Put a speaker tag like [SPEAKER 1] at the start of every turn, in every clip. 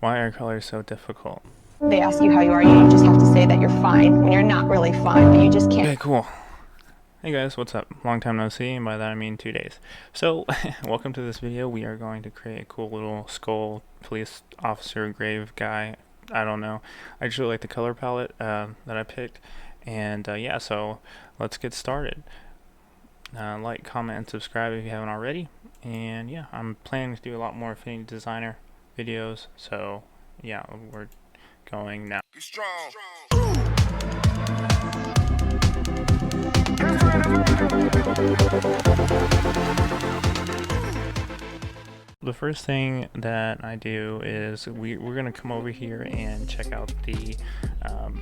[SPEAKER 1] Why are colors so difficult?
[SPEAKER 2] They ask you how you are, you just have to say that you're fine when you're not really fine, but you just can't.
[SPEAKER 1] Okay, cool. Hey guys, what's up? Long time no see, and by that I mean 2 days. So, welcome to this video. We are going to create a cool little skull police officer grave guy. I don't know. I just really like the color palette that I picked. And yeah, so let's get started. Like, comment, and subscribe if you haven't already. And yeah, I'm planning to do a lot more Affinity Designer videos. So yeah, we're going now.
[SPEAKER 3] Get strong.
[SPEAKER 1] The first thing that I do is we're going to come over here and check out the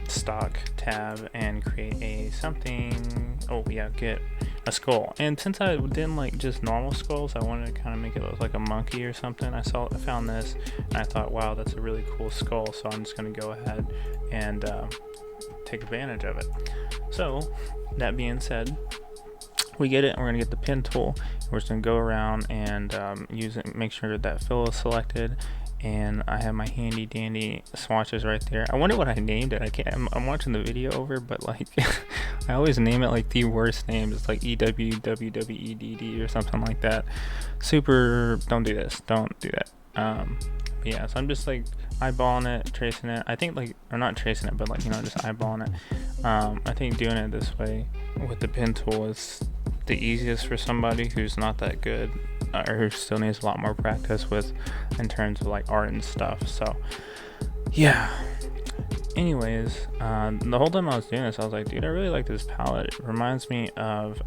[SPEAKER 1] stock tab and create a something. Oh yeah, get a skull. And since I didn't like just normal skulls, I wanted to kind of make it look like a monkey or something. I found this and I thought, wow, that's a really cool skull. So I'm just going to go ahead and take advantage of it. So that being said, we get it, and we're going to get the pen tool. We're just going to go around and use it, make sure that fill is selected, and I have my handy dandy swatches right there. I wonder what I named it. I'm watching the video over, but like I always name it like the worst names. It's like EWWWEDD or something like that. Super, don't do this, don't do that. Yeah, so I'm just like eyeballing it, tracing it. I think like, or not tracing it, but like, you know, just eyeballing it. I think doing it this way with the pen tool is the easiest for somebody who's not that good or who still needs a lot more practice with in terms of like art and stuff. So yeah, anyways, the whole time I was doing this, I was like, dude, I really like this palette. It reminds me of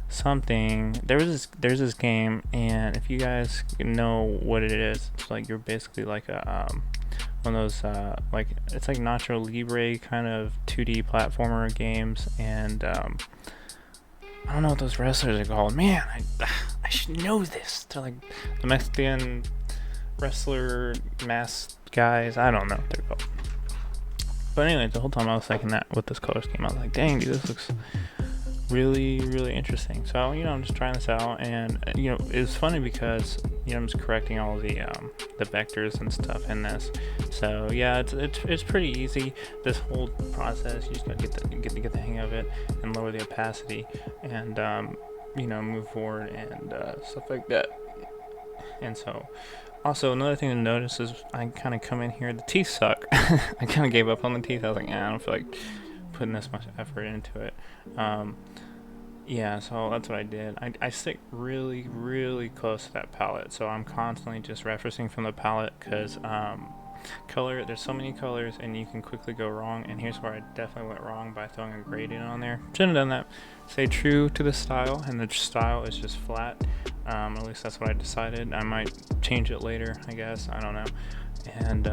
[SPEAKER 1] something. There's this game, and if you guys know what it is, it's like you're basically like a one of those like, it's like Nacho Libre kind of 2D platformer games, and I don't know what those wrestlers are called. Man, I should know this. They're like the Mexican wrestler mask guys. I don't know what they're called. But anyway, the whole time I was thinking that with this color scheme, I was like, dang, dude, this looks really interesting. So, you know, I'm just trying this out, and you know, it's funny because, you know, I'm just correcting all the vectors and stuff in this. So yeah, it's pretty easy, this whole process. You just gotta get the hang of it and lower the opacity, and you know, move forward and stuff like that. And so also another thing to notice is I kind of come in here, the teeth suck. I kind of gave up on the teeth. I was like, I don't feel like putting this much effort into it. Yeah, so that's what I did. I stick really close to that palette, so I'm constantly just referencing from the palette, because color, there's so many colors and you can quickly go wrong, and here's where I definitely went wrong, by throwing a gradient on there. Shouldn't have done that. Stay true to the style, and the style is just flat. At least that's what I decided. I might change it later, I guess, I don't know. And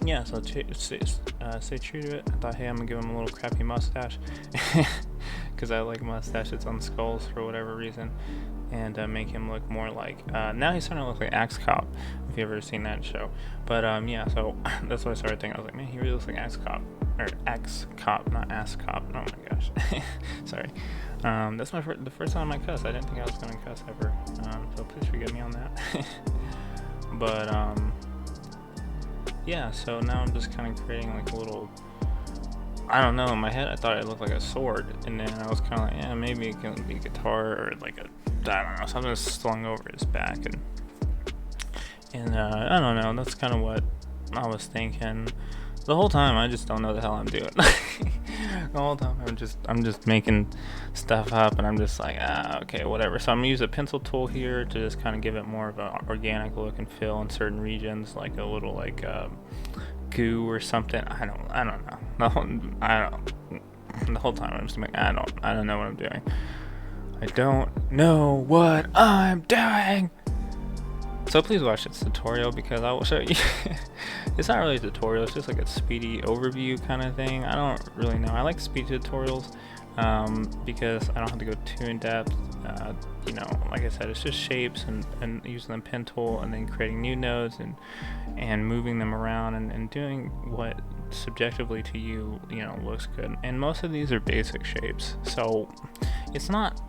[SPEAKER 1] yeah, so stay true to it. I thought, hey, I'm gonna give him a little crappy mustache because I like mustaches on skulls for whatever reason, and make him look more like, now he's starting to look like Axe Cop, if you've ever seen that show. But yeah, so that's what I started thinking. I was like, man, he really looks like Axe Cop, or Axe Cop, not Ass Cop. Oh my gosh. Sorry. That's the first time I cuss. I didn't think I was gonna cuss ever, so please forgive me on that. But yeah, so now I'm just kind of creating like a little, I don't know, in my head I thought it looked like a sword, and then I was kind of like, yeah, maybe it can be a guitar, or like a, I don't know, something slung over his back, and I don't know, that's kind of what I was thinking. The whole time I just don't know the hell I'm doing. The whole time I'm just making stuff up, and I'm just like, okay, whatever. So I'm gonna use a pencil tool here to just kind of give it more of an organic look and feel in certain regions, like a little like goo or something. I don't know. The whole time I'm just like, I don't know what I'm doing. I don't know what I'm doing. So please watch this tutorial, because I will show you. It's not really a tutorial, it's just like a Speedy overview kind of thing. I don't really know. I like Speedy tutorials because I don't have to go too in depth. You know, like I said, it's just shapes and using the pen tool, and then creating new nodes and moving them around and doing what subjectively to you, you know, looks good. And most of these are basic shapes, so it's not,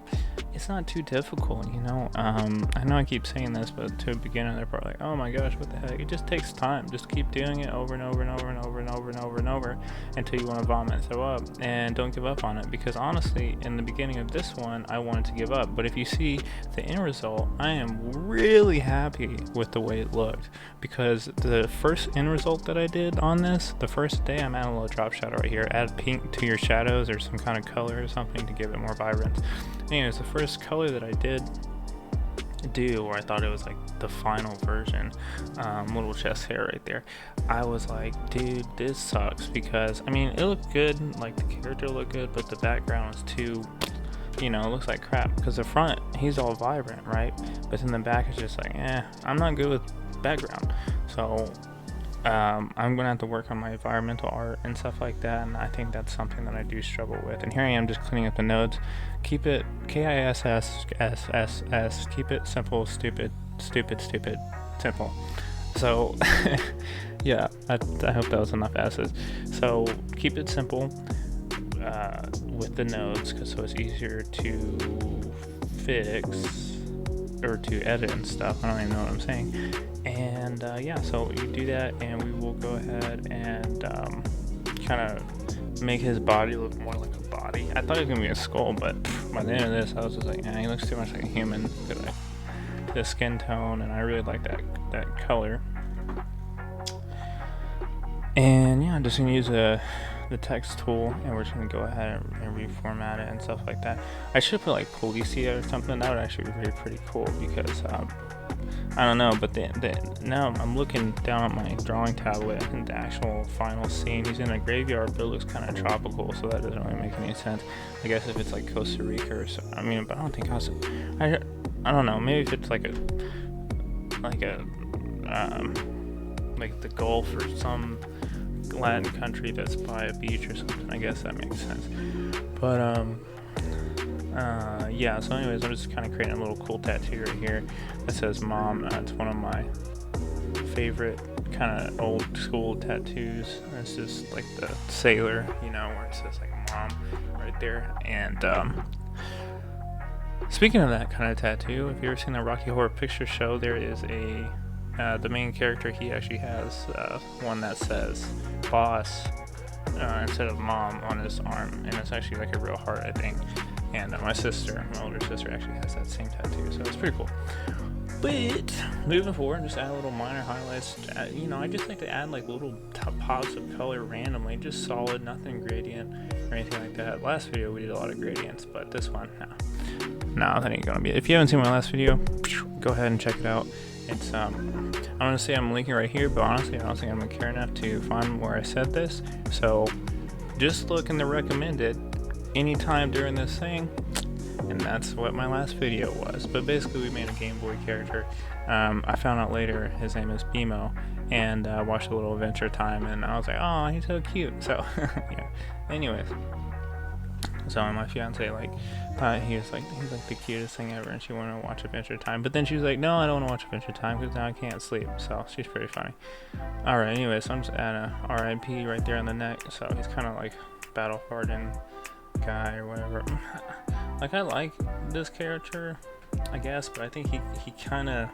[SPEAKER 1] it's not too difficult, you know. I know I keep saying this, but to a beginner, they're probably like, "Oh my gosh, what the heck?" It just takes time. Just keep doing it over and over and over and over and over and over and over until you want to vomit and throw up. And don't give up on it, because honestly, in the beginning of this one, I wanted to give up. But if you see the end result, I am really happy with the way it looked, because the first end result that I did on this, the first day, I'm adding a little drop shadow right here. Add pink to your shadows or some kind of color or something to give it more vibrance. Anyways, the first color that I did do, or I thought it was like the final version, little chest hair right there, I was like, dude, this sucks, because I mean, it looked good, like the character looked good, but the background was too, you know, it looks like crap, because the front, he's all vibrant, right, but then the back is just like, I'm not good with background. So I'm gonna have to work on my environmental art and stuff like that, and I think that's something that I do struggle with. And here I am just cleaning up the nodes. Keep it KISS, keep it simple, stupid, simple. So yeah, I hope that was enough S's. So keep it simple with the nodes, so it's easier to fix or to edit and stuff. I don't even know what I'm saying. And yeah, so you do that, and we will go ahead and kind of make his body look more like a body. I thought it was gonna be a skull, but by the end of this, I was just like, he looks too much like a human to the skin tone, and I really like that color. And yeah, I'm just gonna use the text tool, and we're just gonna go ahead and reformat it and stuff like that. I should put like Policia or something. That would actually be pretty cool, because I don't know, but now I'm looking down at my drawing tablet, and the actual final scene, he's in a graveyard, but it looks kind of tropical, so that doesn't really make any sense. I guess if it's like Costa Rica or so, I mean, but I don't think I don't know, maybe if it's like the Gulf or some Latin country that's by a beach or something, I guess that makes sense. But yeah, so anyways, I'm just kind of creating a little cool tattoo right here that says Mom. It's one of my favorite kind of old school tattoos. It's just like the sailor, you know, where it says like Mom right there. And speaking of that kind of tattoo, if you've ever seen the Rocky Horror Picture Show, there is the main character, he actually has one that says boss instead of mom on his arm, and it's actually like a real heart, I think. And my older sister actually has that same tattoo, so it's pretty cool. But moving forward, just add a little minor highlights. You know, I just like to add like little pops of color randomly, just solid, nothing gradient or anything like that. Last video we did a lot of gradients, but this one, no, that ain't gonna be it. If you haven't seen my last video, go ahead and check it out. It's I'm gonna say I'm linking right here, but honestly, I don't think I'm gonna care enough to find where I said this. So just look in the recommended anytime during this thing, and that's what my last video was. But basically, we made a Game Boy character. I found out later his name is BMO, and watched a little Adventure Time, and I was like, oh, he's so cute. So yeah. Anyways. So my fiance thought he's like the cutest thing ever, and she wanted to watch Adventure Time. But then she was like, no, I don't want to watch Adventure Time because now I can't sleep. So she's pretty funny. All right, anyway, so I'm just adding a RIP right there on the neck. So he's kind of like battle hardened guy or whatever. Like, I like this character, I guess, but I think he kind of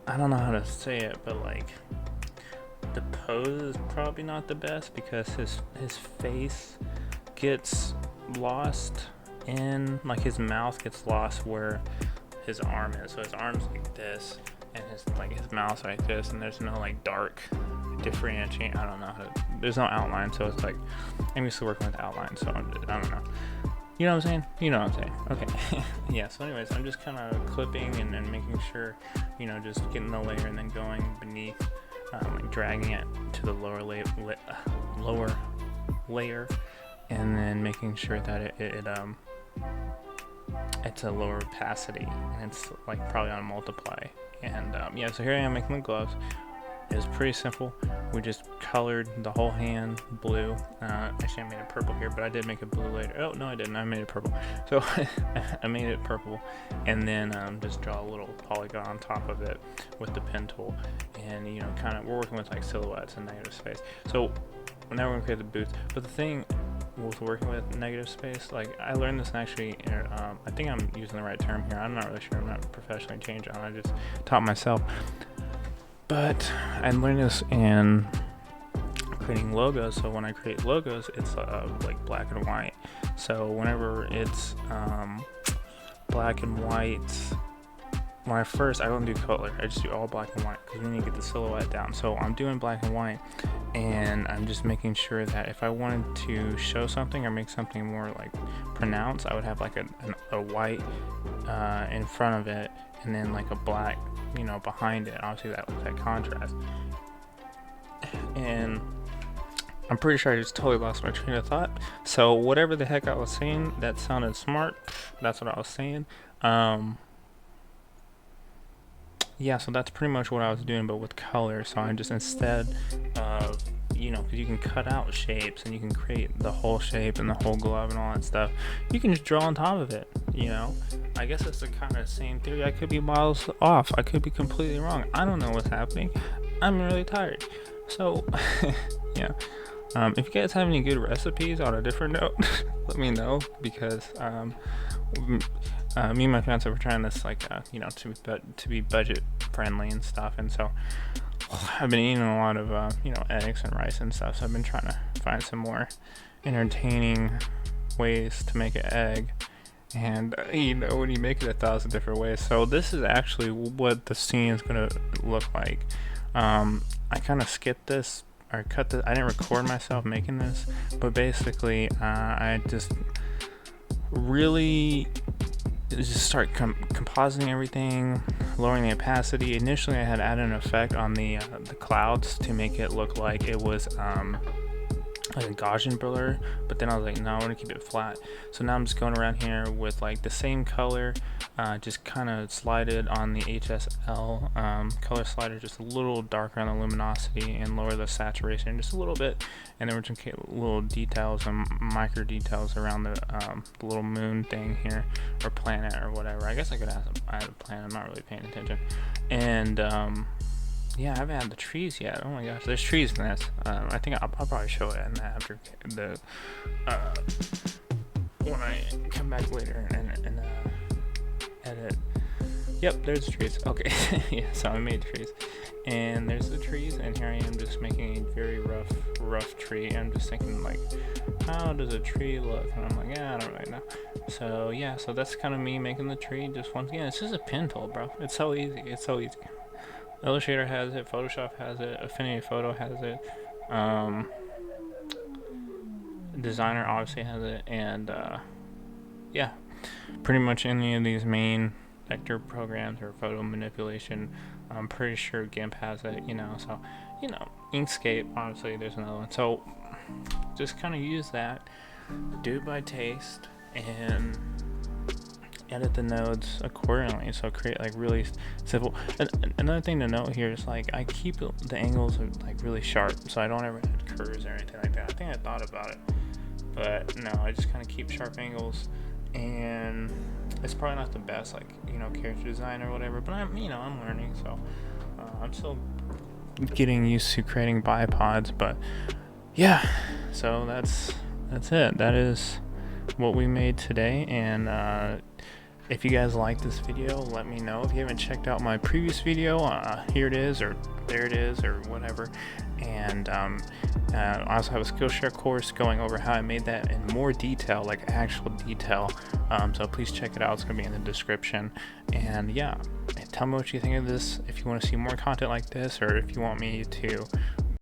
[SPEAKER 1] I don't know how to say it, but like, the pose is probably not the best, because his face gets lost in, like, his mouth gets lost where his arm is. So his arm's like this, and his mouth's like this, and there's no like dark differentiating. I don't know there's no outline, so it's like I'm used to working with outline, so I don't know. You know what I'm saying? You know what I'm saying. Okay. Yeah, so anyways, I'm just kind of clipping and making sure, you know, just getting the layer and then going beneath, like dragging it to the lower layer, and then making sure that it's a lower opacity, and it's like probably on multiply. And yeah, so here I am making the gloves. It was pretty simple. We just colored the whole hand blue. Actually, I made it purple here, but I did make it blue later. Oh, no, I didn't. I made it purple. So I made it purple, and then just draw a little polygon on top of it with the pen tool. And, you know, we're working with like silhouettes and negative space. So now we're going to create the boots. But the thing with working with negative space. Like I learned this actually, I think I'm using the right term here. I'm not really sure. I'm not professionally changing. I just taught myself. But I learned this in creating logos. So when I create logos, it's like black and white. So whenever it's black and white, when I don't do color, I just do all black and white because we need to get the silhouette down. So I'm doing black and white, and I'm just making sure that if I wanted to show something or make something more like pronounced, I would have like a white in front of it, and then like a black, behind it. Obviously that contrast. And I'm pretty sure I just totally lost my train of thought. So whatever the heck I was saying, that sounded smart. That's what I was saying. Yeah, so that's pretty much what I was doing, but with color. So I just, instead of, because you can cut out shapes and you can create the whole shape and the whole glove and all that stuff, you can just draw on top of it, I guess it's the kind of same theory. I could be miles off. I could be completely wrong. I don't know what's happening. I'm really tired. So, yeah. If you guys have any good recipes on a different note, let me know, because me and my fiance were trying this, to be budget friendly and stuff, and so I've been eating a lot of eggs and rice and stuff. So I've been trying to find some more entertaining ways to make an egg, and when you make it 1,000 different ways. So this is actually what the scene is gonna look like. I kind of skipped this or cut this. I didn't record myself making this, but basically I just really just start compositing everything, lowering the opacity. Initially I had added an effect on the clouds to make it look like it was like a Gaussian blur, but then I was like, no, I want to keep it flat. So now I'm just going around here with like the same color, just kind of slide it on the HSL color slider, just a little darker on the luminosity and lower the saturation just a little bit, and then we're just gonna get little details and micro details around the little moon thing here, or planet or whatever. I guess I could add a planet. I'm not really paying attention. And yeah, I haven't had the trees yet. Oh my gosh, there's trees in this. I think I'll probably show it in after the when I come back later and edit. Yep, there's the trees. Okay, yeah. So I made trees, and there's the trees, and here I am just making a very rough tree. I'm just thinking like, how does a tree look? And I'm like, yeah, I don't really know. So yeah, so that's kind of me making the tree. Just once again, it's just a pen tool, bro. It's so easy. It's so easy. Illustrator has it, Photoshop has it, Affinity Photo has it, Designer obviously has it, and yeah, pretty much any of these main vector programs or photo manipulation, I'm pretty sure GIMP has it, so, Inkscape, obviously there's another one. So just kind of use that, do it by taste, and edit the nodes accordingly. So create like really simple. Another thing to note here is like I keep the angles like really sharp, so I don't ever add curves or anything like that. I think I thought about it, but no, I just kind of keep sharp angles, and it's probably not the best character design or whatever, but I'm learning, so I'm still getting used to creating bipods. But yeah, so that's it. That is what we made today, and if you guys like this video, let me know. If you haven't checked out my previous video, here it is, or there it is, or whatever. And I also have a Skillshare course going over how I made that in more detail, like actual detail. So please check it out. It's going to be in the description. And yeah, tell me what you think of this. If you want to see more content like this, or if you want me to